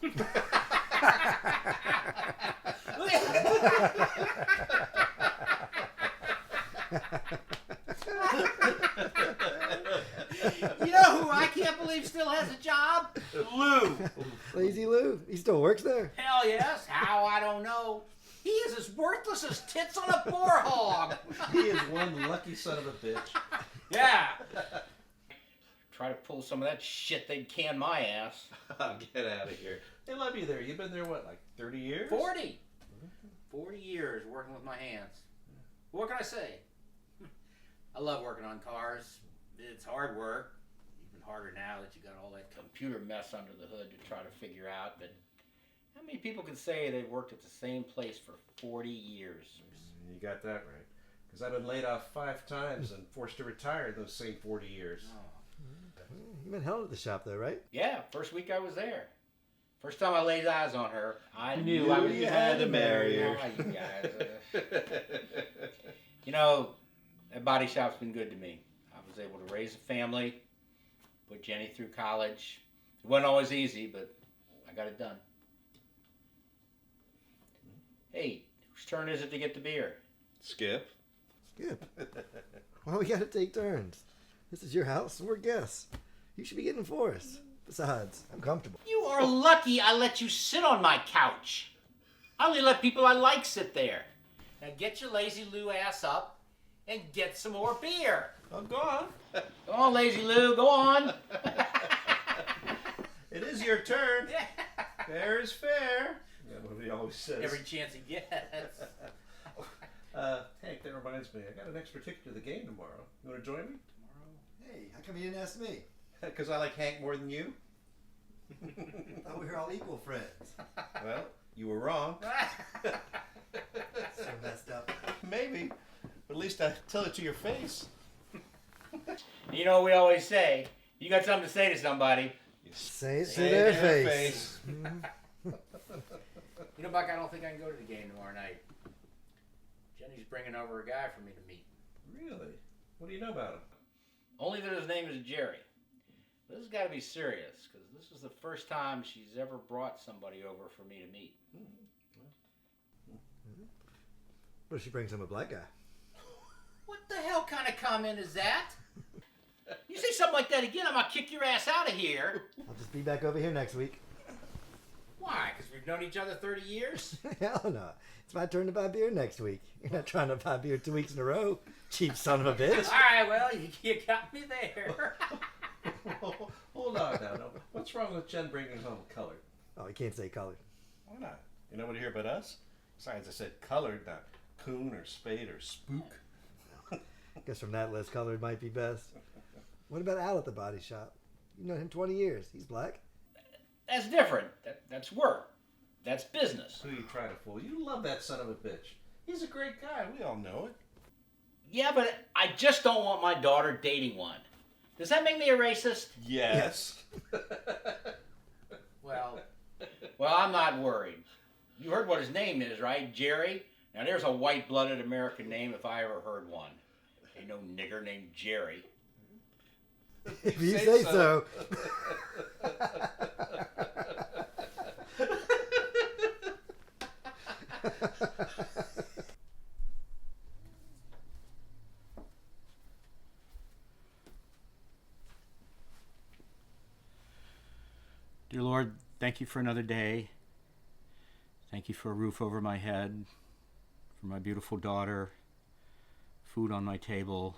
You know who I can't believe still has a job? Lou. Lazy Lou. He still works there? Hell yes. How, I don't know. He is as worthless as tits on a boar hog. He is one lucky son of a bitch. Yeah. Try to pull some of that shit, they'd can my ass. Oh, get out of here. They love you there. You've been there, what, like 30 years? 40. 40 years working with my hands. What can I say? I love working on cars. It's hard work. Even harder now that you got all that computer mess under the hood to try to figure out. But how many people can say they've worked at the same place for 40 years? You got that right. Because I've been laid off 5 times and forced to retire in those same 40 years. Oh. You've been held at the shop though, right? Yeah, first week I was there. First time I laid eyes on her, I knew I was had to marry her. Oh, you guys. You know, that body shop's been good to me. I was able to raise a family, put Jenny through college. It wasn't always easy, but I got it done. Hey, whose turn is it to get the beer? Skip. Skip. Well, we gotta take turns. This is your house, we're guests. You should be getting for us. Besides, I'm comfortable. You are lucky I let you sit on my couch. I only let people I like sit there. Now get your lazy Lou ass up and get some more beer. Oh, go on. Go on, lazy Lou, go on. It is your turn. Fair is fair. That's what he always says. Every chance he gets. Hank, that reminds me. I got an extra ticket to the game tomorrow. You want to join me? Hey, how come you didn't ask me? Because I like Hank more than you. I thought we were all equal friends. Well, you were wrong. So messed up. Maybe. But at least I tell it to your face. You know what we always say? You got something to say to somebody. Say it to Say their it to their face. You know, Buck, I don't think I can go to the game tomorrow night. Jenny's bringing over a guy for me to meet. Really? What do you know about him? Only that his name is Jerry. This has got to be serious, because this is the first time she's ever brought somebody over for me to meet. What if she brings him a black guy? What the hell kind of comment is that? You say something like that again, I'm going to kick your ass out of here. I'll just be back over here next week. Why? Because we've known each other 30 years? Hell no. It's my turn to buy beer next week. You're not trying to buy beer 2 weeks in a row, cheap son of a bitch. All right, well, you got me there. Hold on now. No. What's wrong with Jen bringing home colored? Oh, you can't say colored. Why not? You know what to hear about us? Besides, I said colored, not coon or spade or spook. Guess from that list, colored might be best. What about Al at the body shop? You've known him 20 years. He's black. That's different. That's work. That's business. Who you trying to fool? You love that son of a bitch. He's a great guy. We all know it. Yeah, but I just don't want my daughter dating one. Does that make me a racist? Yes. Well, I'm not worried. You heard what his name is, right? Jerry? Now, there's a white-blooded American name if I ever heard one. Ain't no nigger named Jerry. If you say so. Dear Lord, thank you for another day. Thank you for a roof over my head, for my beautiful daughter, food on my table,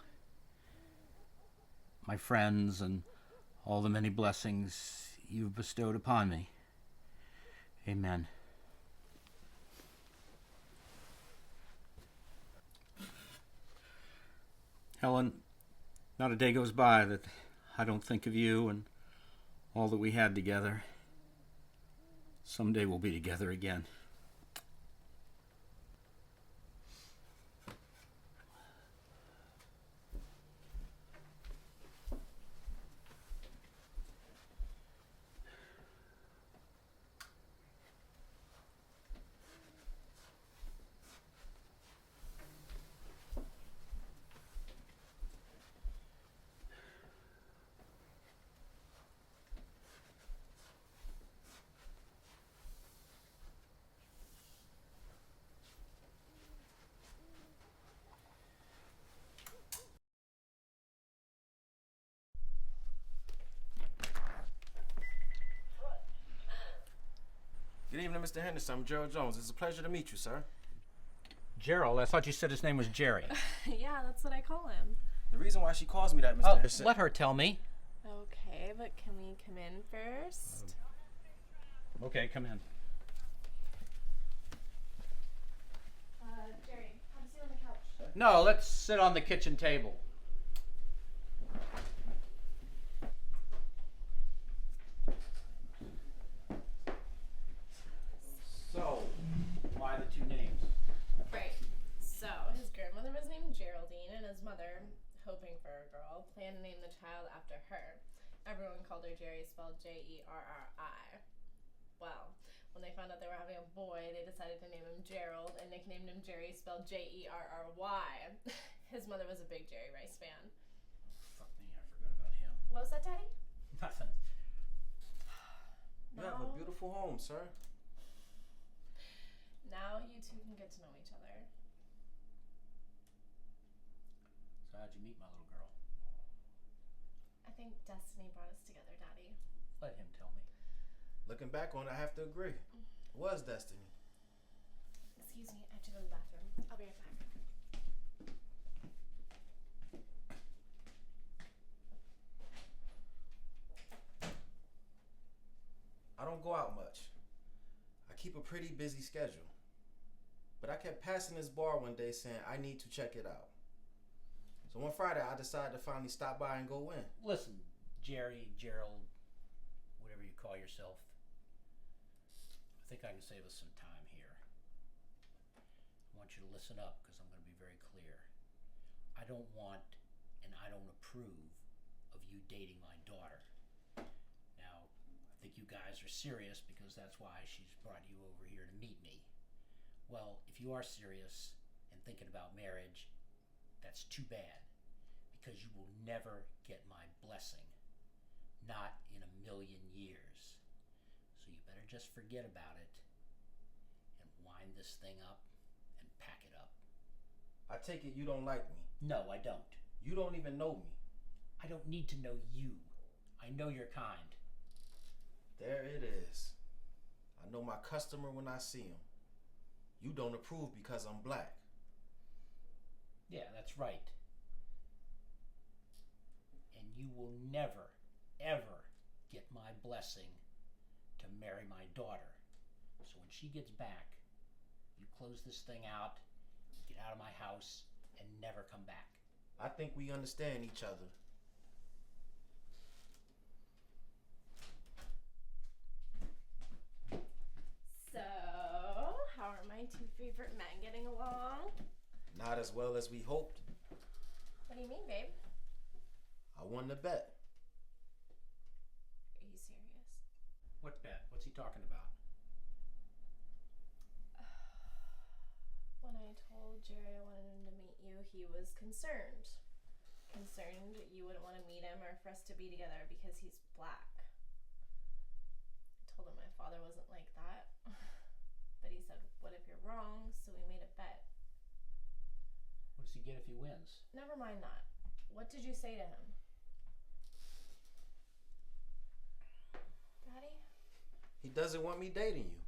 my friends, and all the many blessings you've bestowed upon me. Amen. Helen, not a day goes by that I don't think of you and all that we had together. Someday we'll be together again. Good evening, Mr. Henderson. I'm Gerald Jones. It's a pleasure to meet you, sir. Gerald, I thought you said his name was Jerry. Yeah, that's what I call him. The reason why she calls me that, Mr. Oh, Henderson... let her tell me. Okay, but can we come in first? Okay, come in. Jerry, have a seat on the couch. No, let's sit on the kitchen table. So, why the two names? Right. So, his grandmother was named Geraldine, and his mother, hoping for a girl, planned to name the child after her. Everyone called her Jerry, spelled Jerri. Well, when they found out they were having a boy, they decided to name him Gerald and nicknamed him Jerry, spelled Jerry. His mother was a big Jerry Rice fan. Fuck me, I forgot about him. What was that, Daddy? Nothing. You have a beautiful home, sir. Now you two can get to know each other. So how'd you meet my little girl? I think destiny brought us together, Daddy. Let him tell me. Looking back on it, I have to agree. It was destiny. Excuse me, I have to go to the bathroom. I'll be right back. I don't go out much. I keep a pretty busy schedule. But I kept passing this bar one day saying I need to check it out. So one Friday, I decided to finally stop by and go in. Listen, Jerry, Gerald, whatever you call yourself. I think I can save us some time here. I want you to listen up because I'm going to be very clear. I don't want and I don't approve of you dating my daughter. Now, I think you guys are serious because that's why she's brought you over here to meet me. Well, if you are serious and thinking about marriage, that's too bad because you will never get my blessing. Not in a million years. So you better just forget about it and wind this thing up and pack it up. I take it you don't like me. No, I don't. You don't even know me. I don't need to know you. I know your kind. There it is. I know my customer when I see him. You don't approve because I'm black. Yeah, that's right. And you will never, ever get my blessing to marry my daughter. So when she gets back, you close this thing out, get out of my house, and never come back. I think we understand each other. So, how are my two favorite men getting along? Not as well as we hoped. What do you mean, babe? I won the bet. Are you serious? What bet? What's he talking about? When I told Jerry I wanted him to meet you, he was concerned. Concerned you wouldn't want to meet him or for us to be together because he's black. I told him my father wasn't like that. But he said, what if you're wrong? So we made a bet. What does he get if he wins? Never mind that. What did you say to him? Daddy? He doesn't want me dating you.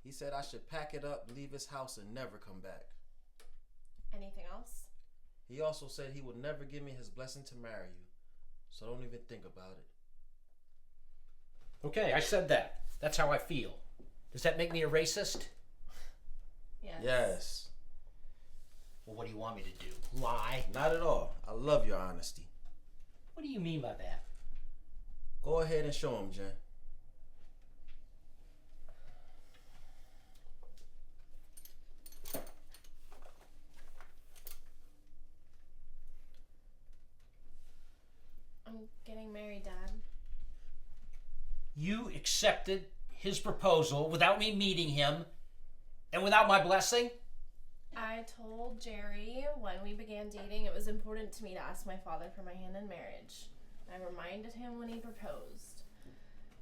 He said I should pack it up, leave his house, and never come back. Anything else? He also said he would never give me his blessing to marry you. So don't even think about it. Okay, I said that. That's how I feel. Does that make me a racist? Yes. Yes. Well, what do you want me to do? Lie? Not at all. I love your honesty. What do you mean by that? Go ahead and show him, Jen. I'm getting married, Dad. You accepted his proposal without me meeting him and without my blessing? I told Jerry when we began dating it was important to me to ask my father for my hand in marriage. I reminded him when he proposed.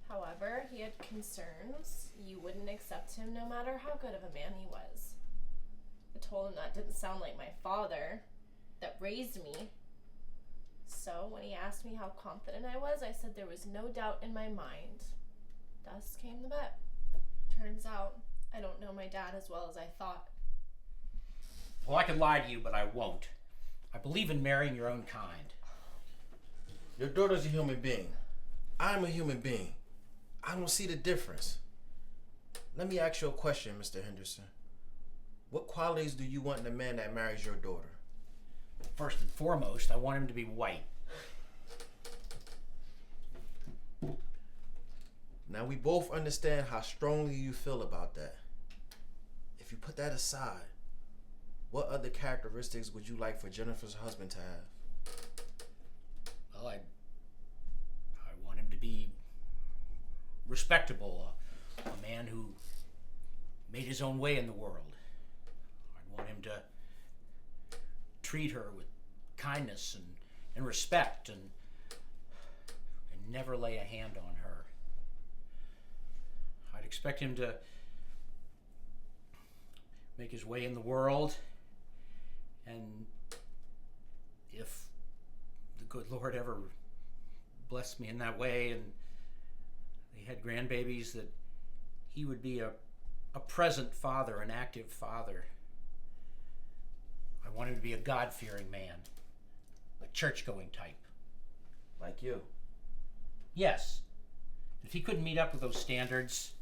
However, he had concerns. You wouldn't accept him no matter how good of a man he was. I told him that didn't sound like my father that raised me. So when he asked me how confident I was, I said there was no doubt in my mind. Thus came the bet. Turns out I don't know my dad as well as I thought. Well, I could lie to you, but I won't. I believe in marrying your own kind. Your daughter's a human being. I'm a human being. I don't see the difference. Let me ask you a question, Mr. Henderson. What qualities do you want in a man that marries your daughter? First and foremost, I want him to be white. Now, we both understand how strongly you feel about that. If you put that aside, what other characteristics would you like for Jennifer's husband to have? Well, I want him to be respectable, a man who made his own way in the world. I want him to treat her with kindness and respect and never lay a hand on her. I'd expect him to make his way in the world, and if the good Lord ever blessed me in that way and they had grandbabies, that he would be a present father, an active father. I want him to be a God-fearing man, a church-going type. Like you. Yes. If he couldn't meet up with those standards,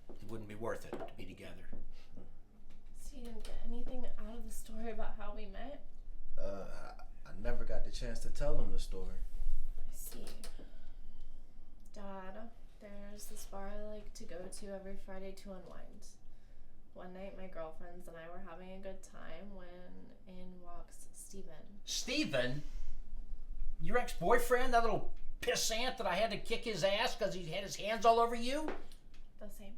it wouldn't be worth it to be together. So you didn't get anything out of the story about how we met? I never got the chance to tell him the story. I see. Dad, there's this bar I like to go to every Friday to unwind. One night, my girlfriends and I were having a good time when in walks Steven. Steven? Your ex-boyfriend? That little pissant that I had to kick his ass because he had his hands all over you? The same.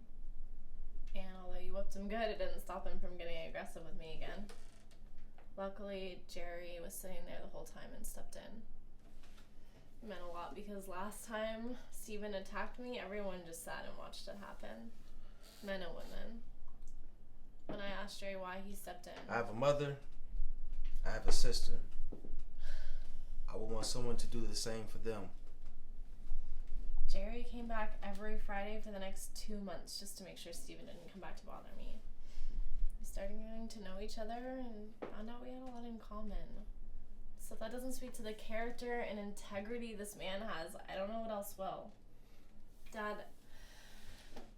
And although you whooped him good, it didn't stop him from getting aggressive with me again. Luckily, Jerry was sitting there the whole time and stepped in. It meant a lot because last time Steven attacked me, everyone just sat and watched it happen. Men and women. When I asked Jerry why he stepped in. I have a mother. I have a sister. I would want someone to do the same for them. Jerry came back every Friday for the next 2 months just to make sure Steven didn't come back to bother me. We started getting to know each other and found out we had a lot in common. So if that doesn't speak to the character and integrity this man has, I don't know what else will. Dad,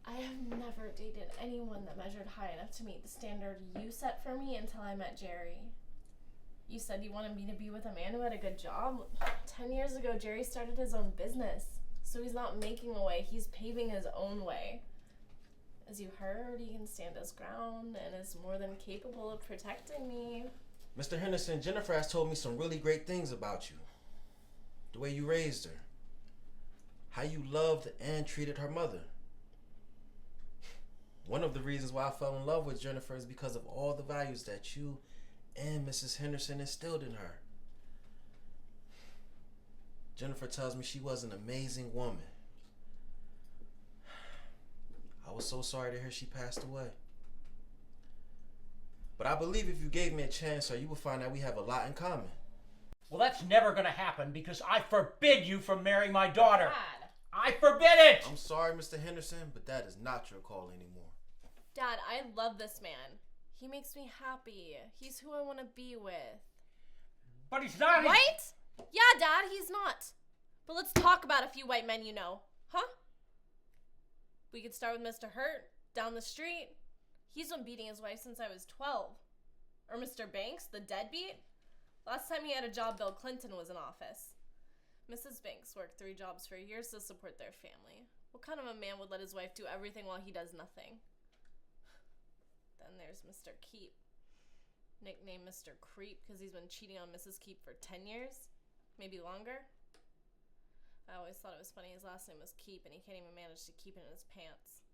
I have never dated anyone that measured high enough to meet the standard you set for me until I met Jerry. You said you wanted me to be with a man who had a good job. 10 years ago, Jerry started his own business. So he's not making a way, he's paving his own way. As you heard, he can stand his ground and is more than capable of protecting me. Mr. Henderson, Jennifer has told me some really great things about you. The way you raised her. How you loved and treated her mother. One of the reasons why I fell in love with Jennifer is because of all the values that you and Mrs. Henderson instilled in her. Jennifer tells me she was an amazing woman. I was so sorry to hear she passed away. But I believe if you gave me a chance, sir, you would find that we have a lot in common. Well, that's never going to happen because I forbid you from marrying my daughter. Dad. I forbid it! I'm sorry, Mr. Henderson, but that is not your call anymore. Dad, I love this man. He makes me happy. He's who I want to be with. But he's not. Right? Yeah, Dad, he's not. But let's talk about a few white men you know. Huh? We could start with Mr. Hurt, down the street. He's been beating his wife since I was 12. Or Mr. Banks, the deadbeat. Last time he had a job, Bill Clinton was in office. Mrs. Banks worked 3 jobs for years to support their family. What kind of a man would let his wife do everything while he does nothing? Then there's Mr. Keep. Nicknamed Mr. Creep because he's been cheating on Mrs. Keep for 10 years? Maybe longer? I always thought it was funny his last name was Keep and he can't even manage to keep it in his pants.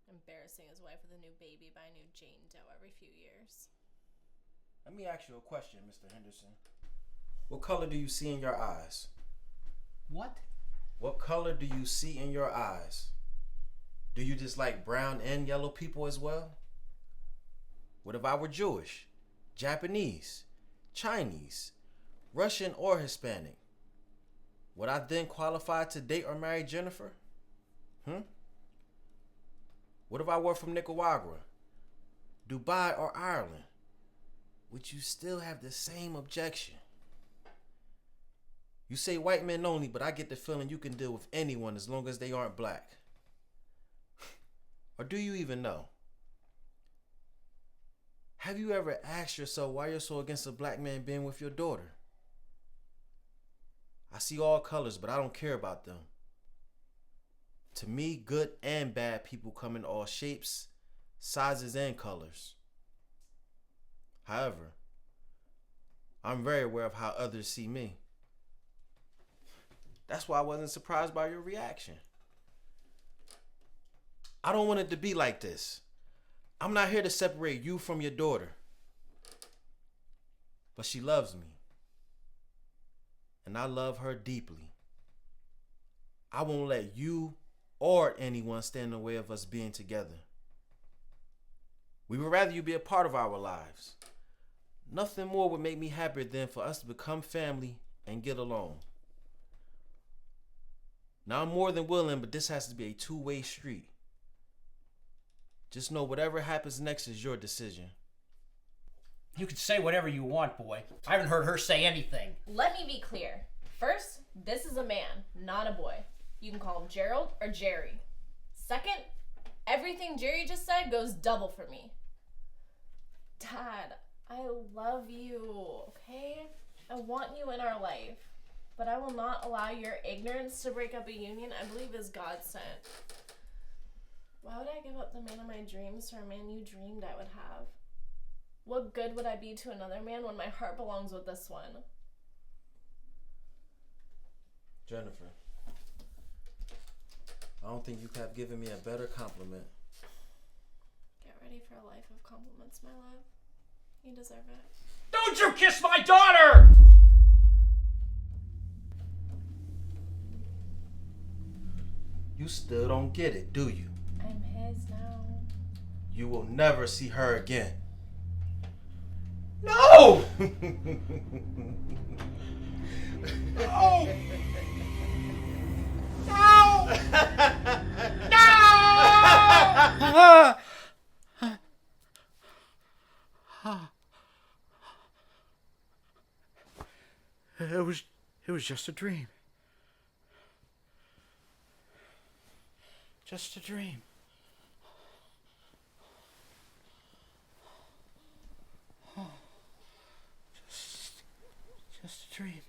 Embarrassing his wife with a new baby by a new Jane Doe every few years. Let me ask you a question, Mr. Henderson. What color do you see in your eyes? What? What color do you see in your eyes? Do you dislike brown and yellow people as well? What if I were Jewish, Japanese, Chinese, Russian, or Hispanic? Would I then qualify to date or marry Jennifer? What if I were from Nicaragua, Dubai, or Ireland? Would you still have the same objection? You say white men only, but I get the feeling you can deal with anyone as long as they aren't black. Or do you even know? Have you ever asked yourself why you're so against a black man being with your daughter? I see all colors, but I don't care about them. To me, good and bad people come in all shapes, sizes, and colors. However, I'm very aware of how others see me. That's why I wasn't surprised by your reaction. I don't want it to be like this. I'm not here to separate you from your daughter. But she loves me. And I love her deeply. I won't let you or anyone stand in the way of us being together. We would rather you be a part of our lives. Nothing more would make me happier than for us to become family and get along. Now I'm more than willing, but this has to be a two-way street. Just know whatever happens next is your decision. You can say whatever you want, boy. I haven't heard her say anything. Let me be clear. First, this is a man, not a boy. You can call him Gerald or Jerry. Second, everything Jerry just said goes double for me. Dad, I love you, okay? I want you in our life. But I will not allow your ignorance to break up a union I believe is God sent. Why would I give up the man of my dreams for a man you dreamed I would have? What good would I be to another man when my heart belongs with this one? Jennifer, I don't think you could have given me a better compliment. Get ready for a life of compliments, my love. You deserve it. Don't you kiss my daughter! You still don't get it, do you? I'm his now. You will never see her again. No! No! No! No! It was just a dream. Just a dream. Just a dream.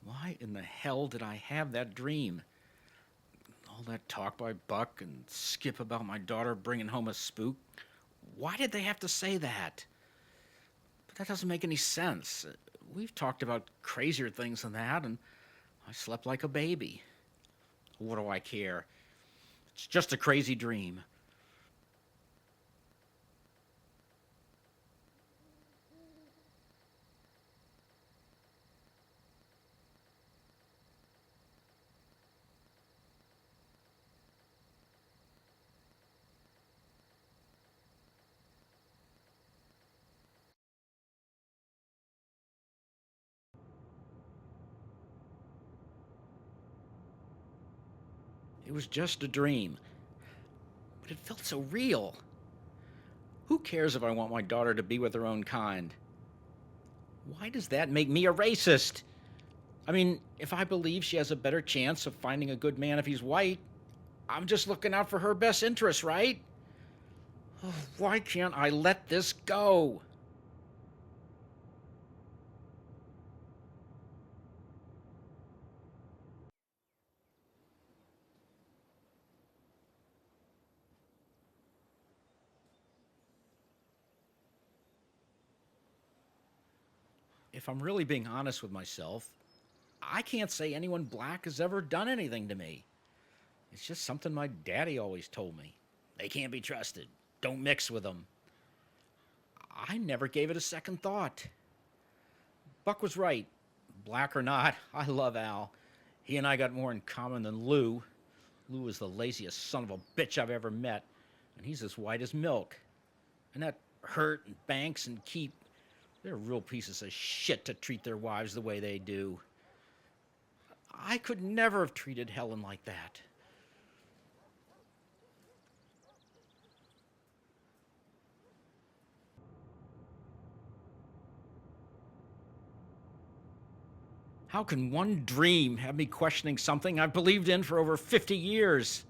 Why in the hell did I have that dream? All that talk by Buck and Skip about my daughter bringing home a spook. Why did they have to say that? But that doesn't make any sense. We've talked about crazier things than that, and I slept like a baby. What do I care? It's just a crazy dream. It was just a dream. But it felt so real. Who cares if I want my daughter to be with her own kind? Why does that make me a racist? I mean, if I believe she has a better chance of finding a good man if he's white, I'm just looking out for her best interests, right? Oh, why can't I let this go? If I'm really being honest with myself, I can't say anyone black has ever done anything to me. It's just something my daddy always told me. They can't be trusted. Don't mix with them. I never gave it a second thought. Buck was right. Black or not, I love Al. He and I got more in common than Lou. Lou is the laziest son of a bitch I've ever met, and he's as white as milk. And that Hurt and Banks and Keep, they're real pieces of shit to treat their wives the way they do. I could never have treated Helen like that. How can one dream have me questioning something I've believed in for over 50 years?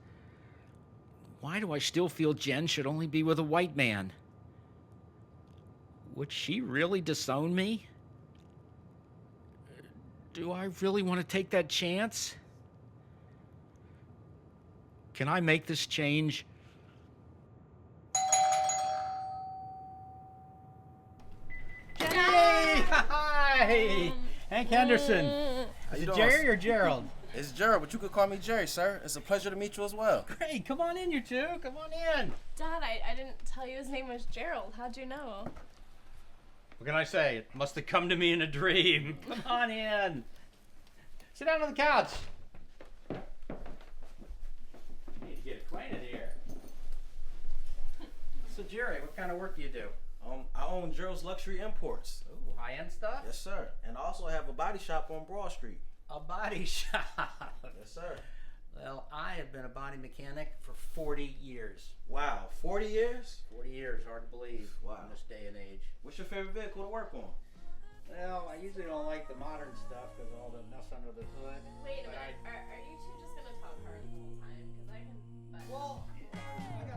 Why do I still feel Jen should only be with a white man? Would she really disown me? Do I really want to take that chance? Can I make this change? Jenny! Hi! Hank Henderson. How Is you it doing? Jerry or Gerald? It's Gerald, but you could call me Jerry, sir. It's a pleasure to meet you as well. Great, come on in, you two. Come on in. Dad, I didn't tell you his name was Gerald. How'd you know? What can I say? It must have come to me in a dream. Come on in. Sit down on the couch. Need to get acquainted here. So, Jerry, what kind of work do you do? I own Gerald's Luxury Imports. Ooh, high-end stuff? Yes, sir. And I also have a body shop on Broad Street. A body shop. Yes, sir. Well, I have been a body mechanic for 40 years. Wow, 40 years? 40 years, hard to believe Wow. in this day and age. What's your favorite vehicle to work on? Well, I usually don't like the modern stuff because of all the mess under the hood. Wait a But minute. Are you two just gonna talk hard the whole time? Because I can. Well, I